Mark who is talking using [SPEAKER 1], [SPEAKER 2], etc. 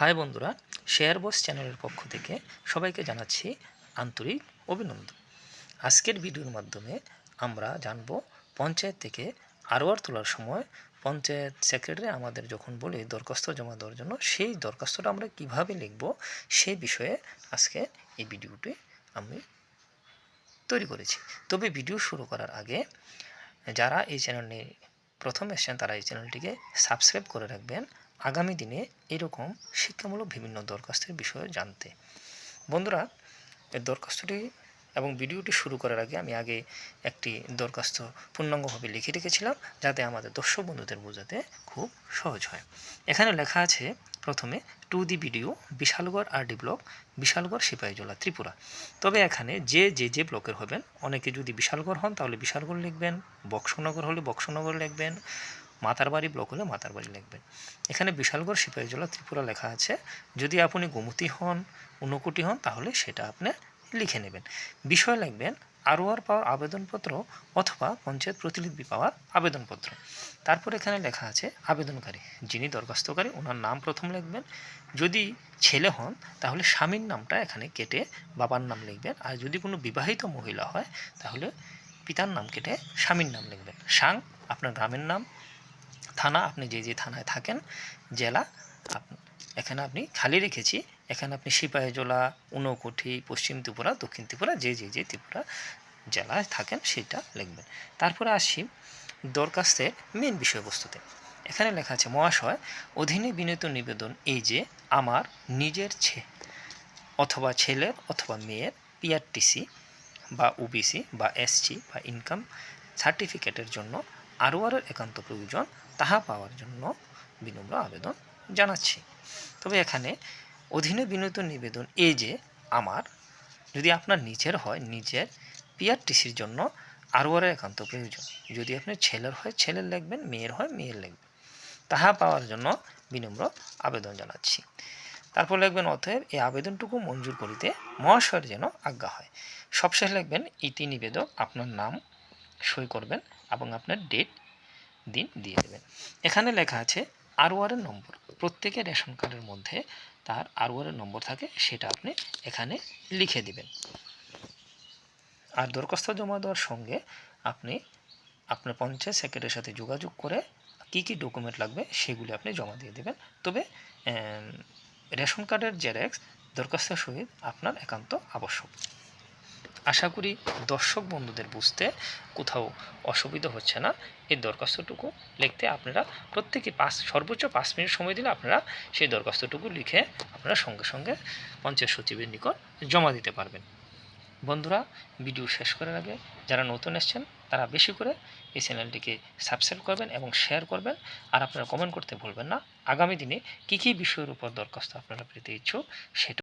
[SPEAKER 1] High বন্ধুরা, share বস চ্যানেলের পক্ষ থেকে সবাইকে জানাচ্ছি আন্তরিক অভিনন্দন। আজকের ভিডিওর মাধ্যমে আমরা জানব পঞ্চায়েত থেকে আরওয়ার তোলার সময় পঞ্চায়েত সেক্রেটারি আমাদের যখন বলে দরখাস্ত জমা দেওয়ার জন্য সেই দরখাস্তটা আমরা কিভাবে লিখব সেই বিষয়ে আজকে এই ভিডিওটি আমি তৈরি করেছি। তবে ভিডিও শুরু করার আগে যারা এই চ্যানেলে প্রথম এসেছেন তারা এই চ্যানেলটিকে সাবস্ক্রাইব করে রাখবেন আগামী দিনে এরকম শিক্ষামূলক বিভিন্ন দরখাস্তের বিষয়ে জানতে। বন্ধুরা, এই দরখাস্তটি এবং ভিডিওটি শুরু করার আগে আমি আগে একটি দরখাস্ত পূর্ণাঙ্গভাবে লিখে রেখেছিলাম যাতে আমাদের দর্শক বন্ধুদের বোঝাতে খুব সহজ হয়। এখানে লেখা আছে প্রথমে to the BDO Bishalgarh RD block, Bishalgarh Sepahijala Tripura. তবে এখানে যে ব্লকের হবেন, অনেকে যদি বিশালগড় হন তাহলে বিশালগড় লিখবেন, বক্সনগর হলে বক্সনগর লিখবেন, মাতারবাড়ি ব্লক হলে মাতারবাড়ি লিখবেন। এখানে বিশালগড় সিপাহীজলা ত্রিপুরা লেখা আছে। যদি আপনি গোমতী হন, ঊনকোটি হন তাহলে সেটা আপনি লিখে নেবেন। বিষয় লিখবেন আরওয়ার পাওয়ার আবেদনপত্র অথবা পঞ্চায়েত প্রতিনিধি পাওয়ার আবেদনপত্র। তারপর এখানে লেখা আছে আবেদনকারী, যিনি দরখাস্তকারী ওনার নাম প্রথম লিখবেন। যদি ছেলে হন তাহলে স্বামীর নামটা এখানে কেটে বাবার নাম লিখবেন, আর যদি কোনো বিবাহিত মহিলা হয় তাহলে পিতার নাম কেটে স্বামীর নাম লিখবেন। সাং আপনার গ্রামের নাম, থানা আপনি যে থানায় থাকেন, জেলা এখানে আপনি খালি রেখেছি, এখানে আপনি সিপাহীজলা, ঊনকোটি, পশ্চিম ত্রিপুরা, দক্ষিণ ত্রিপুরা যে ত্রিপুরা জেলায় থাকেন সেটা লিখবেন। তারপরে আসি দরখাস্তের মেন বিষয়বস্তুতে। এখানে লেখা আছে মহাশয়, অধীনে বিনীত নিবেদন এই যে আমার নিজের অথবা ছেলের অথবা মেয়ের পিআরটিসি বা ওবিসি বা এসসি বা ইনকাম সার্টিফিকেটের জন্য আরওয়ারের একান্ত প্রয়োজন, তাহা পাওয়ার জন্য বিনম্র আবেদন জানাচ্ছি। তবে এখানে অধীনে বিনীত নিবেদন এই যে আমার, যদি আপনার নিজের হয় নিজের পিআরটিসির জন্য আরওয়ারের একান্ত প্রয়োজন। যদি আপনার ছেলের হয় ছেলের লিখবেন, মেয়ের হয় মেয়ের লিখবেন। তাহা পাওয়ার জন্য বিনম্র আবেদন জানাচ্ছি। তারপর লিখবেন অতএব এই আবেদনটুকু মঞ্জুর করিতে মহাশয়ের যেন আজ্ঞা হয়। সবশেষে লিখবেন ইতি নিবেদক, আপনার নাম সই করবেন এবং আপনার দিন দিয়ে দেবেন। এখানে লেখা আছে আরওয়ারের নম্বর, প্রত্যেকের রেশন কার্ডের মধ্যে তার আরওয়ারের নম্বর থাকে, সেটা আপনি এখানে লিখে দিবেন। আর দরখাস্ত জমা দেওয়ার সঙ্গে আপনি আপনার পঞ্চায়েত সেক্রেটারির সাথে যোগাযোগ করে কি ডকুমেন্ট লাগবে সেগুলি আপনি জমা দিয়ে দেবেন। তবে রেশন কার্ডের জেরক্স দরখাস্তের সহিত আপনার একান্ত আবশ্যক। আশা করি দর্শক বন্ধুদের বুঝতে কোথাও অসুবিধা হচ্ছে না। এই দরখাস্তটুকু লিখতে আপনারা প্রত্যেকে সর্বোচ্চ 5 মিনিট সময় দিলে আপনারা সেই দরখাস্তটুকু লিখে আপনারা সঙ্গে সঙ্গে পঞ্চায়েত সচিবের নিকট জমা দিতে পারবেন। বন্ধুরা, ভিডিও শেষ করার আগে যারা নতুন এসেছেন তারা বেশি করে এই চ্যানেলটিকে সাবস্ক্রাইব করবেন এবং শেয়ার করবেন। আর আপনারা কমেন্ট করতে ভুলবেন না আগামী দিনে কী বিষয়ের উপর দরখাস্ত আপনারা পেতে ইচ্ছুক সেটা